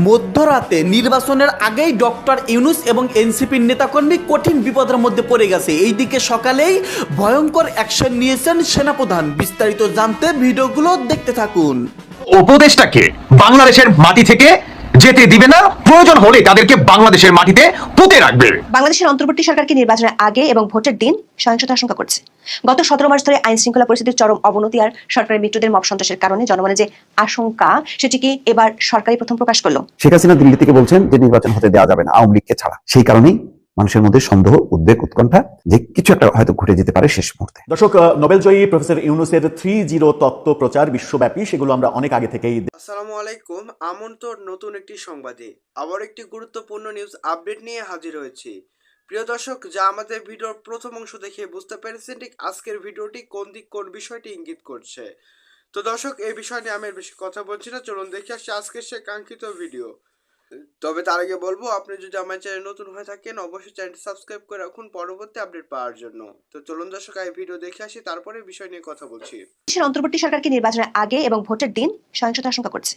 মধ্যরাতে নির্বাচনের আগেই ডক্টর ইউনূস এবং এনসিপির নেতাকর্মী কঠিন বিপদের মধ্যে পড়ে গেছে। এইদিকে সকালেই ভয়ঙ্কর অ্যাকশন নিয়েছেন সেনাপ্রধান। বিস্তারিত জানতে ভিডিওগুলো দেখতে থাকুন। উপদেষ্টাকে বাংলাদেশের মাটি থেকে যেতে দিবে না, প্রয়োজন হলে তাদেরকে বাংলাদেশের মাটিতে পুঁতে রাখবে। বাংলাদেশের অন্তর্বর্তী সরকারকে নির্বাচনের আগে এবং ভোটের দিন সহিংসতার আশঙ্কা করছে। গত 17 মাস ধরে আইন শৃঙ্খলা পরিস্থিতির চরম অবনতি আর সরকারের মৃত্যুদের মব সন্ত্রাসের কারণে জনগণের যে আশঙ্কা সেটিকে এবার সরকারই প্রথম প্রকাশ করলো। শেখ হাসিনা দিল্লি থেকে বলছেন যে নির্বাচন হতে দেওয়া যাবে না আওয়ামী লীগকে ছাড়া। সেই কারণেই মানুষের মধ্যে সন্দেহ, উদ্বেগ, উৎকণ্ঠা যে কিছু একটা হয়তো ঘটে যেতে পারে শেষ মুহূর্তে। দর্শক, নোবেলজয়ী প্রফেসর ইউনূসের 3-0 তত্ত্ব প্রচার বিশ্বব্যাপী, সেগুলো আমরা অনেক আগে থেকেই। আসসালামু আলাইকুম, আমন্ত্রণ নতুন একটি সংবাদে আবার একটি গুরুত্বপূর্ণ নিউজ আপডেট নিয়ে হাজির হয়েছি। প্রিয় দর্শক, যা আমাদের ভিডিওর প্রথম অংশ দেখে বুঝতে পেরেছেন, ঠিক আজকের ভিডিওটি কোন বিষয়টি ইঙ্গিত করছে। তো দর্শক, এই বিষয় নিয়ে আমি বেশি কথা বলছি না, চলুন দেখে আসছি আজকের সে কাঙ্ক্ষিত ভিডিও। তবে তার আগে বলবো, আপনি যদি আমার চ্যানেল নতুন হয়ে থাকেন অবশ্যই চ্যানেলটি সাবস্ক্রাইব করে রাখুন পরবর্তী আপডেট পাওয়ার জন্য। তো চলুন দর্শক, এই ভিডিও দেখে আসি, তারপরে বিষয় নিয়ে কথা বলছি। দেশের অন্তর্বর্তী সরকারকে নির্বাচনের আগে এবং ভোটের দিন সহিংসতার আশঙ্কা করছে।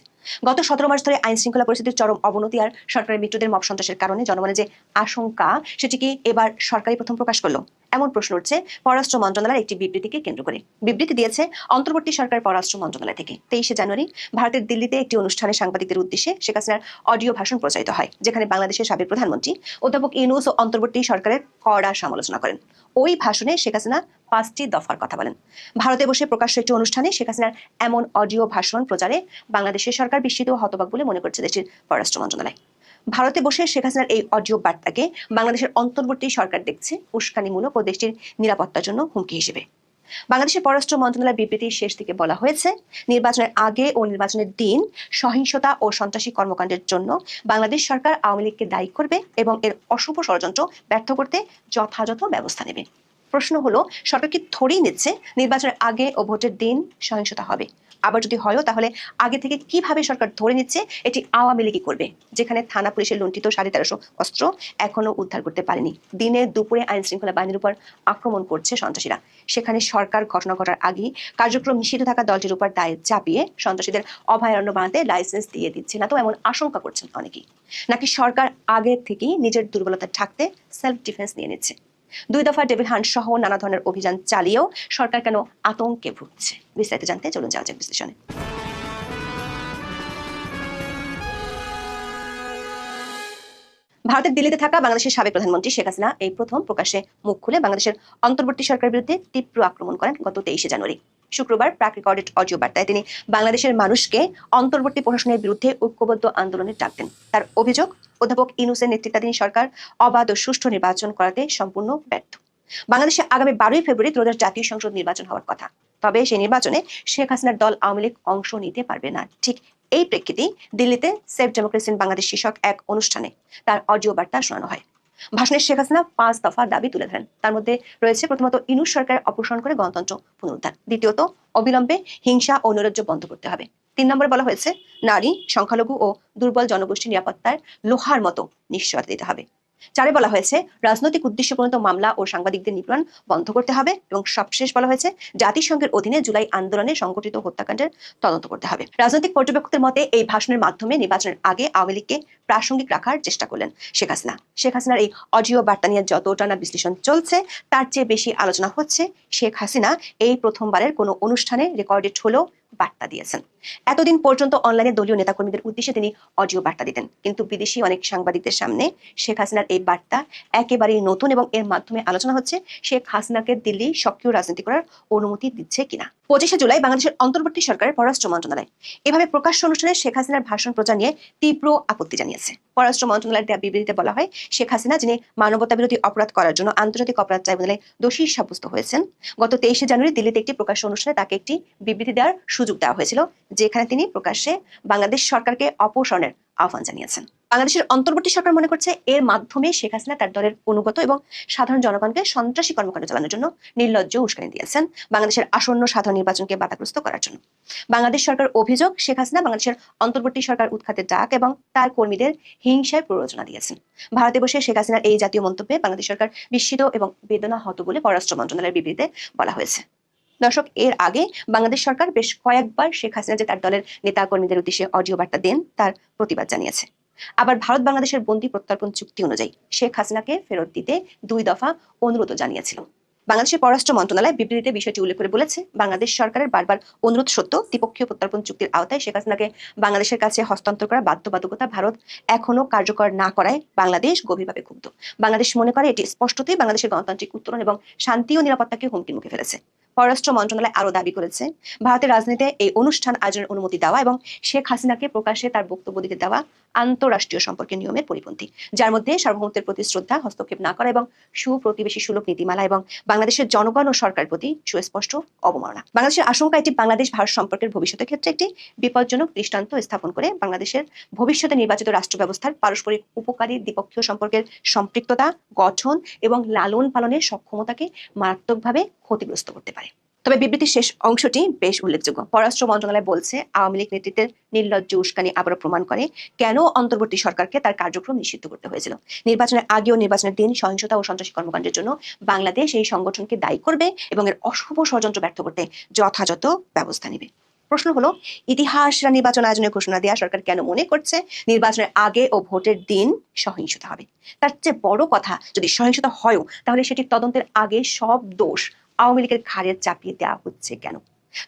গত 17 মাস ধরে আইন শৃঙ্খলা পরিস্থিতির চরম অবনতি আর সরকারের মৃত্যুদের মব সন্ত্রাসের কারণে জনগণের যে আশঙ্কা সেটিকে এবার সরকারই প্রথম প্রকাশ করলো। এমন প্রশ্ন উঠছে পররাষ্ট্র মন্ত্রণালয়ের একটি বিবৃতিকে কেন্দ্র করে। বিবৃতি দিয়েছে অন্তর্বর্তী সরকার পররাষ্ট্র মন্ত্রণালয় থেকে। 23 জানুয়ারি ভারতের দিল্লিতে একটি অনুষ্ঠানে সাংবাদিকদের উদ্দেশ্যে শেখ হাসিনার অডিও ভাষণ প্রচারিত হয়, যেখানে বাংলাদেশের সাবেক প্রধানমন্ত্রী অধ্যাপক ইউনূস ও অন্তর্বর্তী সরকারের কড়া সমালোচনা করেন। ওই ভাষণে শেখ হাসিনা 5টি দফার কথা বলেন। ভারতে বসে প্রকাশ্য একটি অনুষ্ঠানে শেখ হাসিনার এমন অডিও ভাষণ প্রচারে বাংলাদেশের সরকার বিস্মিত ও হতবাক বলে মনে করছে দেশের পররাষ্ট্র মন্ত্রণালয়। ভারতে বসে শেখ হাসিনার এই অডিও বার্তাকে বাংলাদেশের অন্তর্বর্তী সরকার দেখছে উস্কানিমূলক ও দেশটির নিরাপত্তার জন্য হুমকি হিসেবে। বাংলাদেশের পররাষ্ট্র মন্ত্রণালয়ের বিবৃতির শেষ দিকে বলা হয়েছে, নির্বাচনের আগে ও নির্বাচনের দিন সহিংসতা ও সন্ত্রাসী কর্মকাণ্ডের জন্য বাংলাদেশ সরকার আওয়ামী লীগকে দায়ী করবে এবং এর অশুভ ষড়যন্ত্র ব্যর্থ করতে যথাযথ ব্যবস্থা নেবে। প্রশ্ন হলো, সরকার কি ধরেই নিচ্ছে নির্বাচনের আগে ও ভোটের দিন সহিংসতা হবে? আবার যদি হয়ও, তাহলে আগে থেকে কিভাবে সরকার ধরে নিচ্ছে এটি আওয়ামী লীগই করবে, যেখানে থানা পুলিশের লুণ্ঠিত 1350 অস্ত্র এখনো উদ্ধার করতে পারেনি? দিনে দুপুরে আইন শৃঙ্খলা বাহিনীর উপর আক্রমণ করছে সন্ত্রাসীরা। সেখানে সরকার ঘটনা ঘটার আগেই কার্যক্রম নিষিদ্ধ থাকা দলটির উপর দায় চাপিয়ে সন্ত্রাসীদের অভয়ারণ্য বানাতে লাইসেন্স দিয়ে দিচ্ছে না তো, এমন আশঙ্কা করছেন অনেকেই। নাকি সরকার আগে থেকেই নিজের দুর্বলতা ঢাকতে সেলফ ডিফেন্স নিয়ে নিচ্ছে? 2 দফা ডেভিল হান্ট সহ নানা ধরনের অভিযান চালিয়েও সরকার কেন আতঙ্কে ভুগছে? বিস্তারিত জানতে চলুন যাওয়া যাক বিশ্লেষণে। ভারতের দিল্লিতে থাকা বাংলাদেশের সাবেক প্রধানমন্ত্রী শেখ হাসিনা এই প্রথম প্রকাশ্যে মুখ খুলে বাংলাদেশের অন্তর্বর্তী সরকারের বিরুদ্ধে তীব্র আক্রমণ করেন গত 23 জানুয়ারি। শুক্রবার প্রাক রেকর্ডেড অডিও বার্তায় তিনি বাংলাদেশের মানুষকে অন্তর্বর্তী প্রশাসনের বিরুদ্ধে ঐক্যবদ্ধ আন্দোলনের ডাক দেন। তার অভিযোগ, অধ্যাপক ইউনূসের নেতৃত্বাধীন সরকার অবাধ ও সুষ্ঠু নির্বাচন করাতে সম্পূর্ণ ব্যর্থ। বাংলাদেশে আগামী 12 ফেব্রুয়ারি ত্রয়োদশ জাতীয় সংসদ নির্বাচন হওয়ার কথা, তবে সেই নির্বাচনে শেখ হাসিনার দল আওয়ামী লীগ অংশ নিতে পারবে না। ঠিক এই প্রেক্ষিতেই দিল্লিতে সেভ ডেমোক্রেসি ইন বাংলাদেশ শীর্ষক এক অনুষ্ঠানে তার অডিও বার্তা শোনানো হয়। ভাষণে শেখ হাসিনা 5 দফা দাবি তুলে ধরেন। তার মধ্যে রয়েছে, প্রথমত ইউনূস সরকারের অপসারণ করে গণতন্ত্র পুনরুদ্ধার, দ্বিতীয়ত অবিলম্বে হিংসা ও নৈরাজ্য বন্ধ করতে হবে, 3 নম্বরে বলা হয়েছে নারী, সংখ্যালঘু ও দুর্বল জনগোষ্ঠীর নিরাপত্তার লোহার মতো নিশ্চয়তা দিতে হবে, 4 বলা হয়েছে রাজনৈতিক উদ্দেশ্যপ্রণীত মামলা ও সাংবাদিকদের নিপীড়ন বন্ধ করতে হবে এবং সবশেষ বলা হয়েছে জাতিসংঘের অধীনে জুলাই আন্দোলনে সংঘটিত হত্যাকাণ্ডের তদন্ত করতে হবে। রাজনৈতিক পর্যবেক্ষকদের মতে এই ভাষণের মাধ্যমে নির্বাচনের আগে আওয়ামী লীগকে প্রাসঙ্গিক রাখার চেষ্টা করলেন শেখ হাসিনা। শেখ হাসিনার এই অডিও বার্তা নিয়ে যতটা না বিশ্লেষণ চলছে, তার চেয়ে বেশি আলোচনা হচ্ছে শেখ হাসিনা এই প্রথমবারের কোনো অনুষ্ঠানে রেকর্ডেড হলেও বার্তা দিয়েছেন। এতদিন পর্যন্ত অনলাইনে দলীয় নেতাকর্মীদের উদ্দেশ্যে তিনি অডিও বার্তা দিতেন, কিন্তু বিদেশি অনেক সাংবাদিকদের সামনে শেখ হাসিনার এই বার্তা একেবারেই নতুন এবং এর মাধ্যমে আলোচনা হচ্ছে শেখ হাসিনাকে দিল্লি সক্রিয় রাজনীতি করার অনুমতি দিচ্ছে কিনা। 25 জুলাই বাংলাদেশের অন্তর্বর্তী সরকারের পররাষ্ট্র মন্ত্রণালয় এভাবে প্রকাশ্য অনুষ্ঠানে শেখ হাসিনার ভাষণ প্রচার নিয়ে তীব্র আপত্তি জানিয়েছে। পররাষ্ট্র মন্ত্রণালয়ের দেওয়া বিবৃতিতে বলা হয়, শেখ হাসিনা, যিনি মানবতা বিরোধী অপরাধ করার জন্য আন্তর্জাতিক অপরাধ ট্রাইব্যুনালে দোষী সাব্যস্ত হয়েছেন, গত 23 জানুয়ারি দিল্লিতে একটি প্রকাশ্য অনুষ্ঠানে তাকে একটি বিবৃতি দেওয়ার সুযোগ দেওয়া হয়েছিল, যেখানে তিনি প্রকাশ্যে বাংলাদেশ সরকারকে অপসারণের আহ্বান জানিয়েছেন। বাংলাদেশের অন্তর্বর্তী সরকার মনে করছে এর মাধ্যমে শেখ হাসিনা তার দলের অনুগত এবং সাধারণ জনগণকে সন্ত্রাসী কর্মকাণ্ড চালানোর জন্য নির্লজ্জ উস্কানি দিয়েছেন বাংলাদেশের আসন্ন সাধারণ নির্বাচনকে বাধাগ্রস্ত করার জন্য। বাংলাদেশ সরকার অভিযোগ, শেখ হাসিনা বাংলাদেশের অন্তর্বর্তী সরকার উৎখাতের ডাক এবং তার কর্মীদের হিংসায় প্ররোচনা দিয়েছেন। ভারতে বসে শেখ হাসিনার এই জাতীয় মন্তব্যে বাংলাদেশ সরকার বিস্মিত এবং বেদনাহত বলে পররাষ্ট্র মন্ত্রণালয়ের বিবৃতিতে বলা হয়েছে। দর্শক, এর আগে বাংলাদেশ সরকার বেশ কয়েকবার শেখ হাসিনা যে তার দলের নেতা কর্মীদের উদ্দেশ্যে অডিও বার্তা দেন তার প্রতিবাদ জানিয়েছে। আবার ভারত বাংলাদেশের বন্দি প্রত্যর্পণ চুক্তি অনুযায়ী শেখ হাসিনাকে ফেরত দিতে 2 দফা অনুরোধ জানিয়েছিল। বাংলাদেশের পররাষ্ট্র মন্ত্রণালয় বিবৃতিতে বিষয়টি উল্লেখ করে বলেছে, বাংলাদেশ সরকারের বারবার অনুরোধ সত্ত্বেও দ্বিপক্ষীয় প্রত্যর্পণ চুক্তির আওতায় শেখ হাসিনাকে বাংলাদেশের কাছে হস্তান্তর করা বাধ্যবাধকতা ভারত এখনো কার্যকর না করায় বাংলাদেশ গভীরভাবে ক্ষুব্ধ। বাংলাদেশ মনে করে এটি স্পষ্টতই বাংলাদেশের গণতান্ত্রিক উত্তরণ এবং শান্তি ও নিরাপত্তাকে হুমকির মুখে ফেলেছে। পররাষ্ট্র মন্ত্রণালয় আরও দাবি করেছে, ভারতের রাজনীতিতে এই অনুষ্ঠান আয়োজনের অনুমতি দেওয়া এবং শেখ হাসিনাকে প্রকাশ্যে তার বক্তব্য দিতে দেওয়া আন্তঃরাষ্ট্রীয় সম্পর্কের নিয়মের পরিপন্থী, যার মধ্যে সার্বভৌমত্বের প্রতি শ্রদ্ধা, হস্তক্ষেপ না করা এবং সুপ্রতিবেশী সুলভ নীতিমালা এবং বাংলাদেশের জনগণ ও সরকারের প্রতি সুস্পষ্ট অবমাননা। বাংলাদেশের আশঙ্কা এটি বাংলাদেশ ভারত সম্পর্কের ভবিষ্যতের ক্ষেত্রে একটি বিপজ্জনক দৃষ্টান্ত স্থাপন করে বাংলাদেশের ভবিষ্যতে নির্বাচিত রাষ্ট্র ব্যবস্থার পারস্পরিক উপকারী দ্বিপক্ষীয় সম্পর্কের সম্পৃক্ততা, গঠন এবং লালন পালনের সক্ষমতাকে মারাত্মকভাবে ক্ষতিগ্রস্ত করতে পারে। তবে বিবৃতির শেষ অংশটি বেশ উল্লেখযোগ্য। পররাষ্ট্র মন্ত্রণালয় বলছে, আওয়ামী লীগ নেতৃত্বের নির্লজ্জ উস্কানি আবারও প্রমাণ করে কেন অন্তর্বর্তী সরকারকে তার কার্যক্রম নিষিদ্ধ করতে হয়েছিল। নির্বাচনের আগে ও নির্বাচনের দিন সহিংসতা ও সন্ত্রাসী কর্মকাণ্ডের জন্য বাংলাদেশ এই সংগঠনকে দায়ী করবে এবং এর অশুভ ষড়যন্ত্র ব্যর্থ করতে যথাযথ ব্যবস্থা নেবে। প্রশ্ন হলো, ইতিহাসরা নির্বাচন আয়োজনের ঘোষণা দেওয়া সরকার কেন মনে করছে নির্বাচনের আগে ও ভোটের দিন সহিংসতা হবে? তার চেয়ে বড় কথা, যদি সহিংসতা হয়ও তাহলে সেটি তদন্তের আগে সব দোষ আওয়ামী লীগের ঘাড়ে চাপিয়ে দেওয়া হচ্ছে কেন?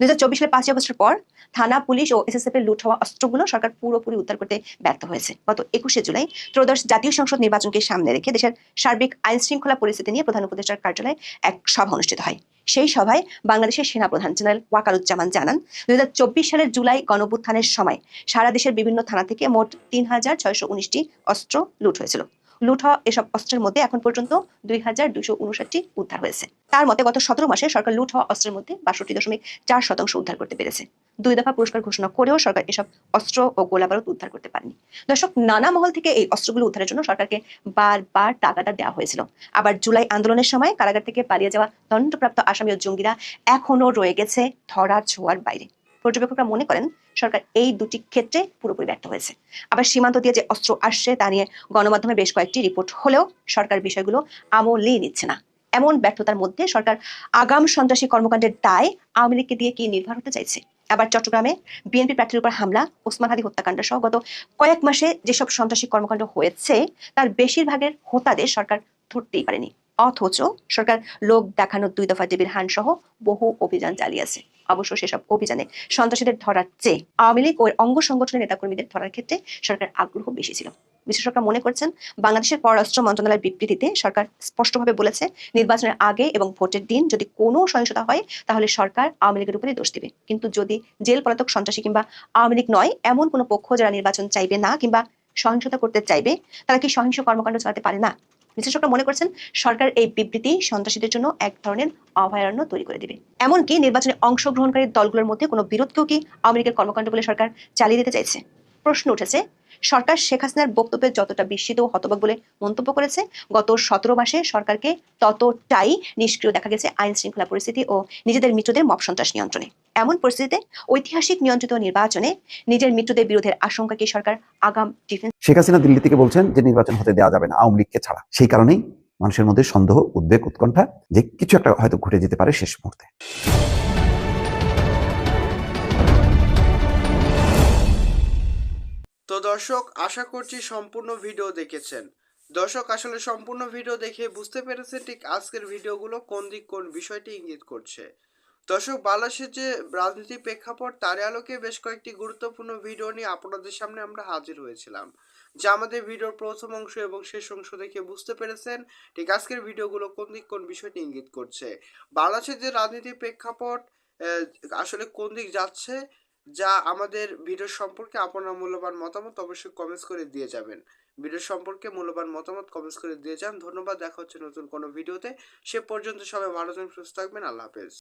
2024 সালের 5 আগস্টের পর থানা, পুলিশ ও এসএসএফ এর লুট হওয়া অস্ত্রগুলো সরকার পুরোপুরি উদ্ধার করতে ব্যর্থ হয়েছে। গত 21 জুলাই ত্রয়োদশ জাতীয় সংসদ নির্বাচনকে সামনে রেখে দেশের সার্বিক আইন শৃঙ্খলা পরিস্থিতি নিয়ে প্রধান উপদেষ্টার কার্যালয়ে এক সভা অনুষ্ঠিত হয়। সেই সভায় বাংলাদেশের সেনাপ্রধান জেনারেল ওয়াকারুজ্জামান জানান, 2024 সালের জুলাই গণঅভ্যুত্থানের সময় সারা দেশের বিভিন্ন থানা থেকে মোট 3619টি অস্ত্র লুট হয়েছিল। লুট হওয়া এসব অস্ত্রের মধ্যে এখন পর্যন্ত 2259টি উদ্ধার হয়েছে। তার মতে গত 17 মাসে সরকার লুট হওয়া অস্ত্রের মধ্যে 62.4% উদ্ধার করতে পেরেছে। 2 দফা পুরস্কার ঘোষণা করেও সরকার এসব অস্ত্র ও গোলাবারুদ উদ্ধার করতে পারেনি। দর্শক, নানা মহল থেকে এই অস্ত্রগুলো উদ্ধারের জন্য সরকারকে বারবার টাকাটা দেওয়া হয়েছিল। আবার জুলাই আন্দোলনের সময় কারাগার থেকে পালিয়ে যাওয়া দণ্ডপ্রাপ্ত আসামি ও জঙ্গিরা এখনো রয়ে গেছে ধরার ছোঁয়ার বাইরে। পর্যবেক্ষকরা মনে করেন সরকার এই দুটি ক্ষেত্রে পুরোপুরি ব্যর্থ হয়েছে। আবার সীমান্ত দিয়ে যে অস্ত্র আসছে তা নিয়ে গণমাধ্যমে বেশ কয়েকটি রিপোর্ট হলেও সরকার বিষয়গুলো আমলেই নিচ্ছে না। এমন ব্যর্থতার মধ্যে সরকার আগাম সন্ত্রাসী কর্মকাণ্ডের দায় আওয়ামী লীগকে দিয়ে কি নির্ভর হতে চাইছে? আবার চট্টগ্রামে বিএনপি প্রার্থীর উপর হামলা, ওসমান হাদি হত্যাকাণ্ড সহ গত কয়েক মাসে যেসব সন্ত্রাসী কর্মকাণ্ড হয়েছে তার বেশিরভাগের হোতাদের সরকার ধরতেই পারেনি, অথচ সরকার লোক দেখানো 2 দফা ডিবির হান সহ বহু অভিযান চালিয়েছে। অবশ্য সেসব অভিযানে সন্ত্রাসীদের ধরার চেয়ে আওয়ামী লীগ ও অঙ্গ সংগঠনের নেতাকর্মীদের ধরার ক্ষেত্রে সরকার আগ্রহ বেশি ছিল। বিশেষজ্ঞরা মনে করছেন, বাংলাদেশের পররাষ্ট্র মন্ত্রণালয়ের বিবৃতিতে সরকার স্পষ্টভাবে বলেছে, নির্বাচনের আগে এবং ভোটের দিন যদি কোনো সহিংসতা হয় তাহলে সরকার আওয়ামী লীগের উপরে দোষ দেবে। কিন্তু যদি জেল পলাতক সন্ত্রাসী কিংবা আওয়ামী লীগ নয় এমন কোনো পক্ষ যারা নির্বাচন চাইবে না কিংবা সহিংসতা করতে চাইবে, তারা কি সহিংস কর্মকাণ্ড চালাতে পারে না? বিশেষজ্ঞরা মনে করছেন সরকার এই বিবৃতি সন্ত্রাসীদের জন্য এক ধরনের অভয়ারণ্য তৈরি করে দিবে। এমনকি নির্বাচনে অংশগ্রহণকারী দলগুলোর মধ্যে কোনো বিরোধকেও কি আওয়ামী লীগের কর্মকাণ্ড বলে সরকার চালিয়ে দিতে চাইছে? প্রশ্ন উঠেছে, সরকার শেখ হাসিনার বক্তব্যে যতটা বিস্মিত ও হতবাক বলে মন্তব্য করেছে, গত 17 মাসে সরকারকে ততটাই নিষ্ক্রিয় দেখা গেছে আইন শৃঙ্খলা পরিস্থিতি ও নিজেদের মিত্রদের মব সন্ত্রাস নিয়ন্ত্রণে। এমন পরিস্থিতিতে ঐতিহাসিক নিয়ন্ত্রিত নির্বাচনে নিজের মিত্রদের বিরোধের আশঙ্কাকে সরকার আগাম ডিফেন্স শেখ হাসিনা দিল্লি থেকে বলছেন যে নির্বাচন হতে দেওয়া যাবে না আওয়ামী লীগকে ছাড়া। সেই কারণেই মানুষের মধ্যে সন্দেহ, উদ্বেগ, উৎকণ্ঠা যে কিছু একটা হয়তো ঘটে যেতে পারে শেষ মুহূর্তে। তো দর্শক, আশা করছি সম্পূর্ণ ভিডিও দেখেছেন। দর্শক, আসলে সম্পূর্ণ ভিডিও দেখে বুঝতে পেরেছেন ঠিক আজকের ভিডিওগুলো কোন দিক কোন বিষয়টি ইঙ্গিত করছে। দর্শক, বাংলাদেশের যে রাজনীতির প্রেক্ষাপট তার আলোকে বেশ কয়েকটি গুরুত্বপূর্ণ ভিডিও নিয়ে আপনাদের সামনে আমরা হাজির হয়েছিলাম, যা আমাদের ভিডিওর প্রথম অংশ এবং শেষ অংশ দেখে বুঝতে পেরেছেন ঠিক আজকের ভিডিওগুলো কোন দিক কোন বিষয়টি ইঙ্গিত করছে। বাংলাদেশের যে রাজনীতির প্রেক্ষাপট আসলে কোন দিক যাচ্ছে, যা আমাদের ভিডিও সম্পর্কে আপনার মূল্যবান মতামত অবশ্যই কমেন্টস করে দিয়ে যাবেন। ভিডিও সম্পর্কে মূল্যবান মতামত কমেন্টস করে দিয়ে যান। ধন্যবাদ, দেখা হচ্ছে নতুন কোনো ভিডিওতে। সে পর্যন্ত সবাই ভালো থাকবেন, সুস্থ থাকবেন। আল্লাহ হাফেজ।